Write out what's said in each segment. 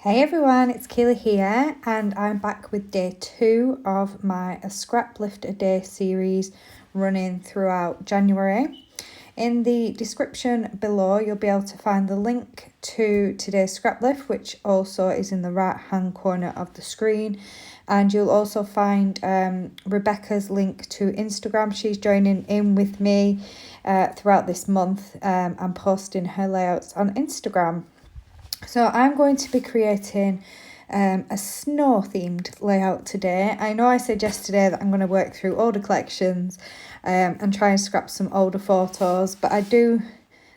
Hey everyone, it's Kayla here and I'm back with day 2 of my A Scraplift a Day series running throughout January. In the description below you'll be able to find the link to today's Scraplift, which also is in the right hand corner of the screen, and you'll also find Rebecca's link to Instagram. She's joining in with me throughout this month and posting her layouts on Instagram. So I'm going to be creating a snow themed layout today. I know I said yesterday that I'm going to work through older collections and try and scrap some older photos, but I do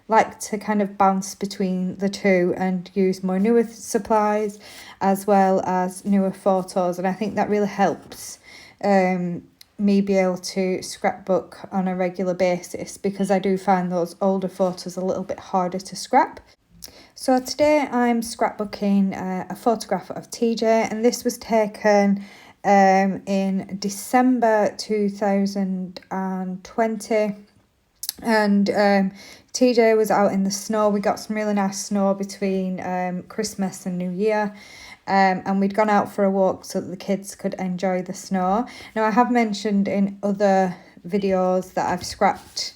like to kind of bounce between the two and use more newer supplies as well as newer photos, and I think that really helps me be able to scrapbook on a regular basis, because I do find those older photos a little bit harder to scrap. So today I'm scrapbooking a photograph of TJ, and this was taken in December 2020, and TJ was out in the snow. We got some really nice snow between Christmas and New Year, and we'd gone out for a walk so that the kids could enjoy the snow. Now I have mentioned in other videos that I've scrapped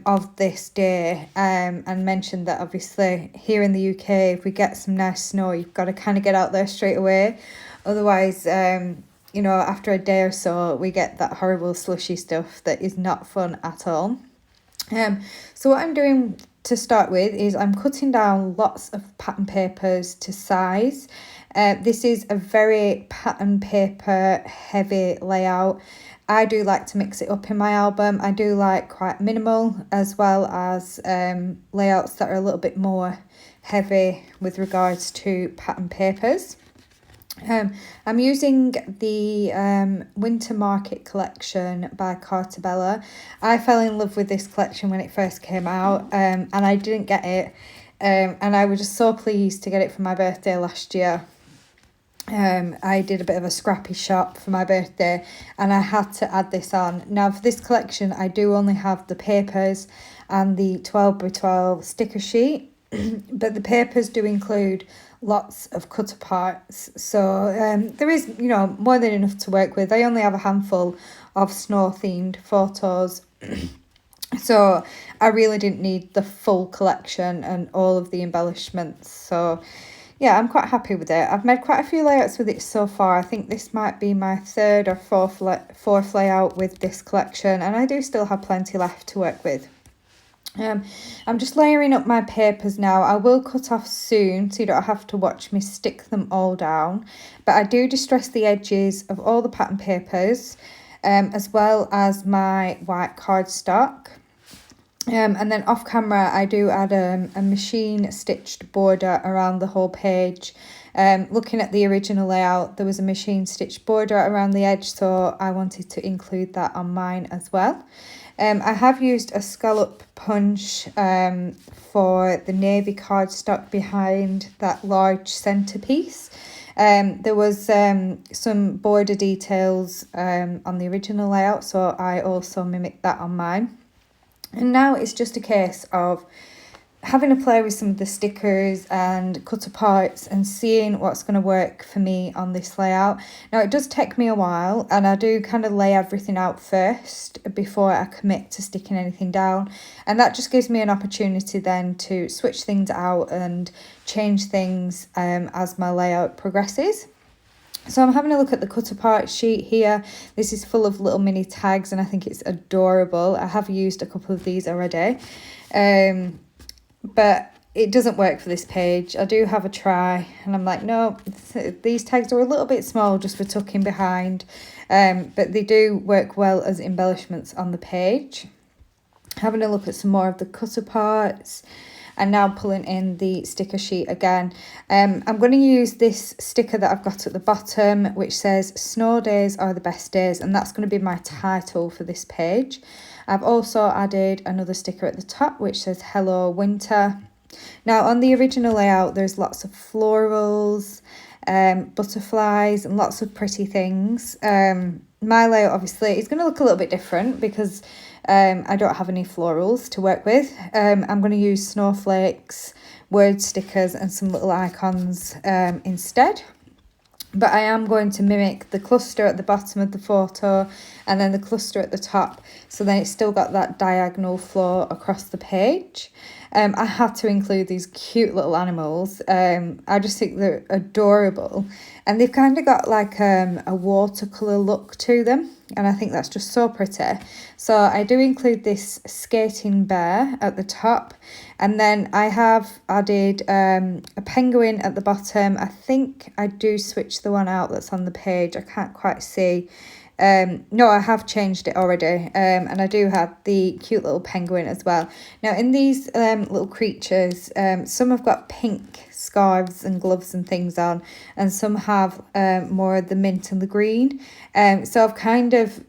of this day and mentioned that obviously here in the UK, if we get some nice snow, you've got to kind of get out there straight away. Otherwise, you know, after a day or so, we get that horrible slushy stuff that is not fun at all. So what I'm doing to start with is I'm cutting down lots of pattern papers to size. This is a very pattern paper heavy layout. I do like to mix it up in my album. I do like quite minimal, as well as layouts that are a little bit more heavy with regards to pattern papers. I'm using the Winter Market collection by Cartabella. I fell in love with this collection when it first came out, and I didn't get it, and I was just so pleased to get it for my birthday last year. I did a bit of a scrappy shop for my birthday and I had to add this on. Now for this collection I do only have the papers and the 12x12 sticker sheet, but the papers do include lots of cut aparts, so there is, you know, more than enough to work with. I only have a handful of snow themed photos so I really didn't need the full collection and all of the embellishments. So yeah, I'm quite happy with it. I've made quite a few layouts with it so far. I think this might be my third or fourth layout with this collection, and I do still have plenty left to work with. I'm just layering up my papers now. I will cut off soon so you don't have to watch me stick them all down, but I do distress the edges of all the pattern papers as well as my white cardstock. And then off camera I do add a machine stitched border around the whole page. Looking at the original layout, there was a machine stitched border around the edge, so I wanted to include that on mine as well. I have used a scallop punch for the navy cardstock behind that large centerpiece. There was some border details on the original layout, so I also mimicked that on mine. And now it's just a case of having a play with some of the stickers and cut aparts and seeing what's going to work for me on this layout. Now it does take me a while, and I do kind of lay everything out first before I commit to sticking anything down, and that just gives me an opportunity then to switch things out and change things as my layout progresses. So I'm having a look at the cut apart sheet here. This is full of little mini tags and I think it's adorable. I have used a couple of these already, but it doesn't work for this page. I do have a try and I'm like, no, these tags are a little bit small just for tucking behind, but they do work well as embellishments on the page. Having a look at some more of the cut aparts, and now pulling in the sticker sheet again. I'm going to use this sticker that I've got at the bottom, which says "Snow days are the best days," and that's going to be my title for this page. I've also added another sticker at the top which says "Hello Winter." Now on the original layout there's lots of florals, butterflies and lots of pretty things. My layout obviously is going to look a little bit different because I don't have any florals to work with. I'm going to use snowflakes word stickers and some little icons instead. But I am going to mimic the cluster at the bottom of the photo and then the cluster at the top. So then it's still got that diagonal flow across the page. I had to include these cute little animals. I just think they're adorable. And they've kind of got like a watercolour look to them. And I think that's just so pretty. So I do include this skating bear at the top. And then I have added a penguin at the bottom. I think I do switch the one out that's on the page. I can't quite see. No, I have changed it already. And I do have the cute little penguin as well. Now in these little creatures, some have got pink scarves and gloves and things on, and some have more of the mint and the green. So I've kind of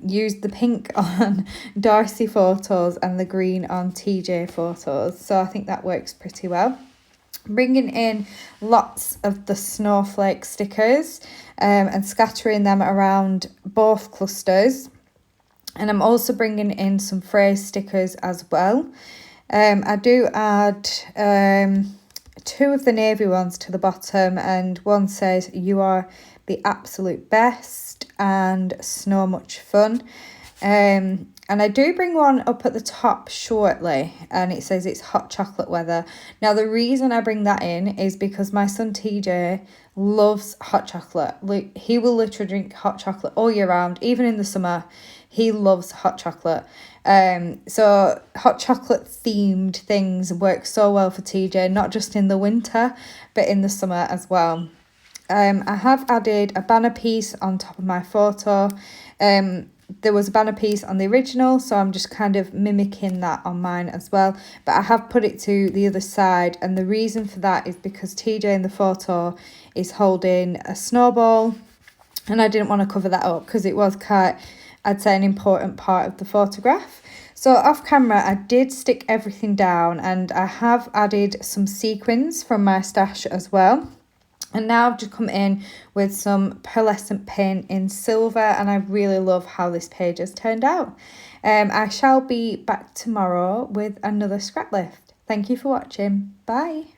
used the pink on Darcy photos and the green on TJ photos. So I think that works pretty well. Bringing in lots of the snowflake stickers and scattering them around both clusters. And I'm also bringing in some phrase stickers as well. I do add 2 of the navy ones to the bottom, and one says "You are the absolute best" and "So much fun." And I do bring one up at the top shortly, and it says it's hot chocolate weather. Now, the reason I bring that in is because my son TJ loves hot chocolate. Like, he will literally drink hot chocolate all year round, even in the summer. He loves hot chocolate. So hot chocolate themed things work so well for TJ, not just in the winter, but in the summer as well. I have added a banner piece on top of my photo. There was a banner piece on the original, so I'm just kind of mimicking that on mine as well. But I have put it to the other side, and the reason for that is because TJ in the photo is holding a snowball, and I didn't want to cover that up because it was quite, I'd say, an important part of the photograph. So off camera, I did stick everything down, and I have added some sequins from my stash as well. And now I've just come in with some pearlescent paint in silver, and I really love how this page has turned out. I shall be back tomorrow with another scrap lift. Thank you for watching. Bye.